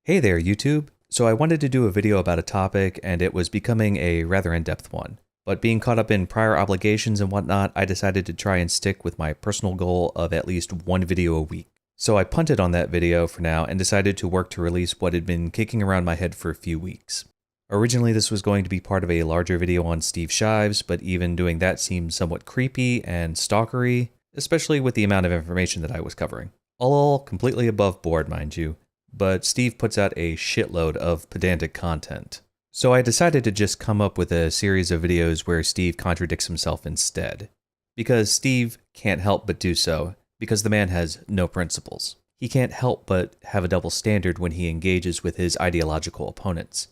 Hey there, YouTube. So I wanted to do a video about a topic, and it was becoming a rather in-depth one. But being caught up in prior obligations and whatnot, I decided to try and stick with my personal goal of at least one video a week. So I punted on that video for now and decided to work to release what had been kicking around my head for a few weeks. Originally, this was going to be part of a larger video on Steve Shives, but even doing that seemed somewhat creepy and stalkery, especially with the amount of information that I was covering. All completely above board, mind you. But Steve puts out a shitload of pedantic content. So I decided to just come up with a series of videos where Steve contradicts himself instead. Because Steve can't help but do so, because the man has no principles. He can't help but have a double standard when he engages with his ideological opponents.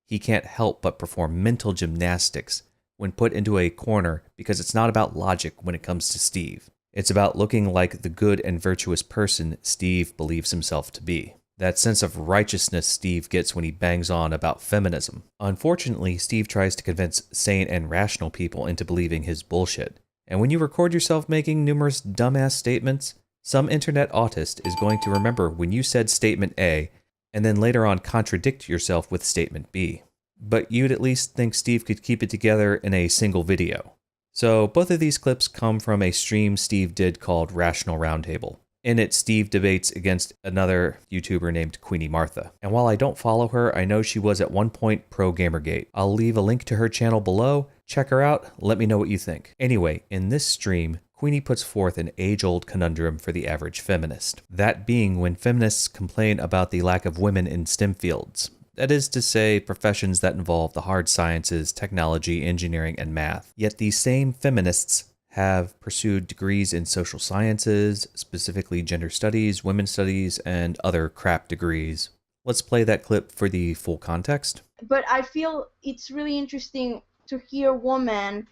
He can't help but perform mental gymnastics when put into a corner because it's not about logic when it comes to Steve. It's about looking like the good and virtuous person Steve believes himself to be. That sense of righteousness Steve gets when he bangs on about feminism. Unfortunately, Steve tries to convince sane and rational people into believing his bullshit. And when you record yourself making numerous dumbass statements, some internet autist is going to remember when you said statement A, and then later on contradict yourself with statement B. But you'd at least think Steve could keep it together in a single video. So both of these clips come from a stream Steve did called Rational Roundtable. In it, Steve debates against another YouTuber named Queenie Martha. And while I don't follow her, I know she was at one point pro Gamergate. I'll leave a link to her channel below. Check her out. Let me know what you think. Anyway, in this stream, Queenie puts forth an age-old conundrum for the average feminist. That being when feminists complain about the lack of women in STEM fields. That is to say, professions that involve the hard sciences, technology, engineering, and math. Yet these same feminists have pursued degrees in social sciences, specifically gender studies, women's studies, and other crap degrees. Let's play that clip for the full context. But I feel it's really interesting to hear women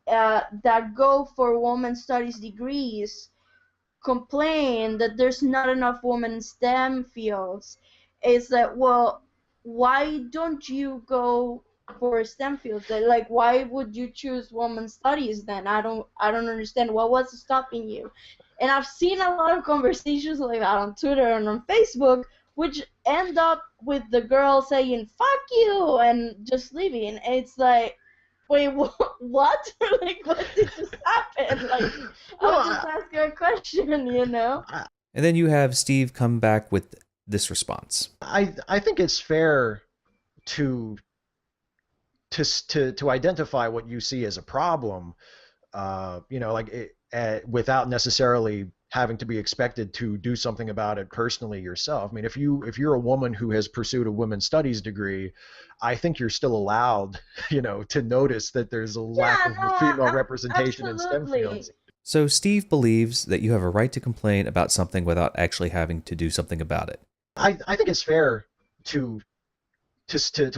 that go for women's studies degrees complain that there's not enough women in STEM fields. It's that, well, why don't you go for STEM fields? Like, why would you choose women's studies then? I don't understand. What was stopping you? And I've seen a lot of conversations like that on Twitter and on Facebook, which end up with the girl saying "fuck you" and just leaving. It's like, wait, what? Like, what did just happen? Like, I'll just ask her a question, you know? And then you have Steve come back with this response. I think it's fair to identify what you see as a problem, without necessarily having to be expected to do something about it personally yourself. I mean, if you're a woman who has pursued a women's studies degree, I think you're still allowed, to notice that there's a lack of female representation in STEM fields. So Steve believes that you have a right to complain about something without actually having to do something about it. I think it's fair to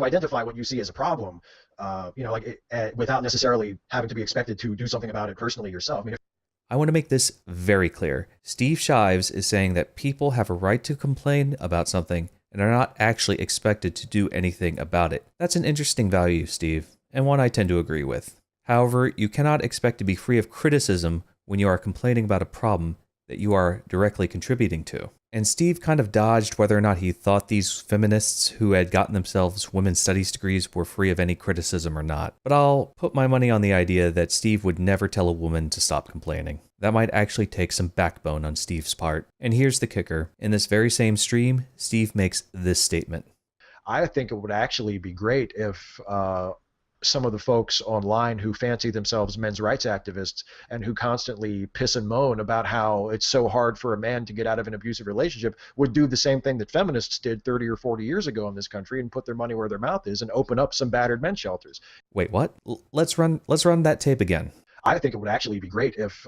identify what you see as a problem, without necessarily having to be expected to do something about it personally yourself. I mean, I want to make this very clear. Steve Shives is saying that people have a right to complain about something and are not actually expected to do anything about it. That's an interesting value, Steve, and one I tend to agree with. However, you cannot expect to be free of criticism when you are complaining about a problem that you are directly contributing to. And Steve kind of dodged whether or not he thought these feminists who had gotten themselves women's studies degrees were free of any criticism or not. But I'll put my money on the idea that Steve would never tell a woman to stop complaining. That might actually take some backbone on Steve's part. And here's the kicker. In this very same stream, Steve makes this statement. I think it would actually be great if some of the folks online who fancy themselves men's rights activists and who constantly piss and moan about how it's so hard for a man to get out of an abusive relationship would do the same thing that feminists did 30 or 40 years ago in this country and put their money where their mouth is and open up some battered men's shelters. Wait, what? Let's run that tape again. I think it would actually be great if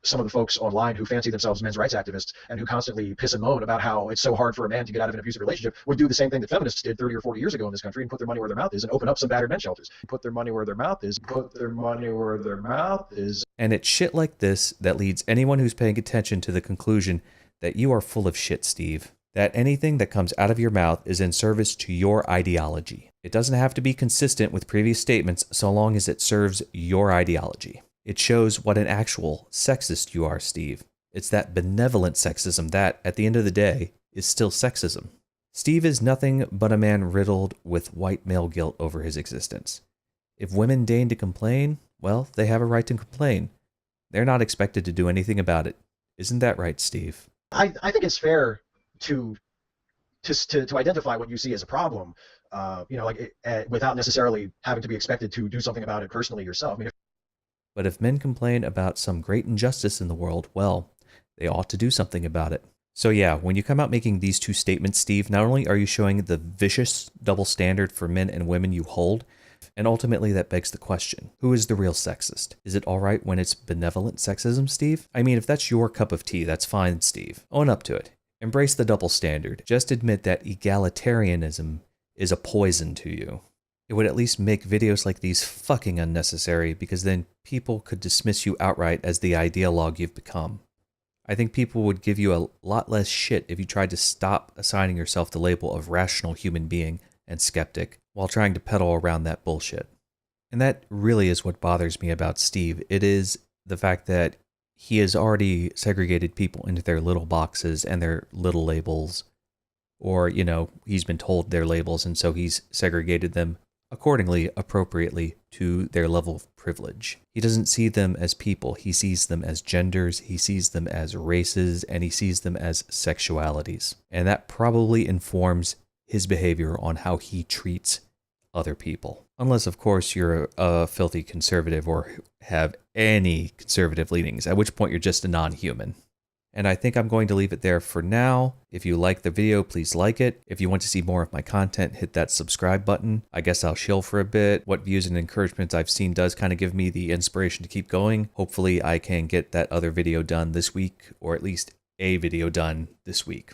some of the folks online who fancy themselves men's rights activists and who constantly piss and moan about how it's so hard for a man to get out of an abusive relationship would do the same thing that feminists did 30 or 40 years ago in this country and put their money where their mouth is and open up some battered men's shelters. Put their money where their mouth is. Put their money where their mouth is. And it's shit like this that leads anyone who's paying attention to the conclusion that you are full of shit, Steve. That anything that comes out of your mouth is in service to your ideology. It doesn't have to be consistent with previous statements so long as it serves your ideology. It shows what an actual sexist you are, Steve. It's that benevolent sexism that, at the end of the day, is still sexism. Steve is nothing but a man riddled with white male guilt over his existence. If women deign to complain, well, they have a right to complain. They're not expected to do anything about it. Isn't that right, Steve? I think it's fair to identify what you see as a problem, without necessarily having to be expected to do something about it personally yourself. I mean, But if men complain about some great injustice in the world, well, they ought to do something about it. So yeah, when you come out making these two statements, Steve, not only are you showing the vicious double standard for men and women you hold, and ultimately that begs the question, who is the real sexist? Is it alright when it's benevolent sexism, Steve? I mean, if that's your cup of tea, that's fine, Steve. Own up to it. Embrace the double standard. Just admit that egalitarianism is a poison to you. It would at least make videos like these fucking unnecessary, because then people could dismiss you outright as the ideologue you've become. I think people would give you a lot less shit if you tried to stop assigning yourself the label of rational human being and skeptic while trying to peddle around that bullshit. And that really is what bothers me about Steve. It is the fact that he has already segregated people into their little boxes and their little labels. Or, he's been told their labels, and so he's segregated them accordingly, appropriately, to their level of privilege. He doesn't see them as people. He sees them as genders, he sees them as races, and he sees them as sexualities. And that probably informs his behavior on how he treats other people. Unless, of course, you're a filthy conservative or have any conservative leanings, at which point you're just a non-human. And I think I'm going to leave it there for now. If you like the video, please like it. If you want to see more of my content, hit that subscribe button. I guess I'll chill for a bit. What views and encouragements I've seen does kind of give me the inspiration to keep going. Hopefully I can get that other video done this week, or at least a video done this week.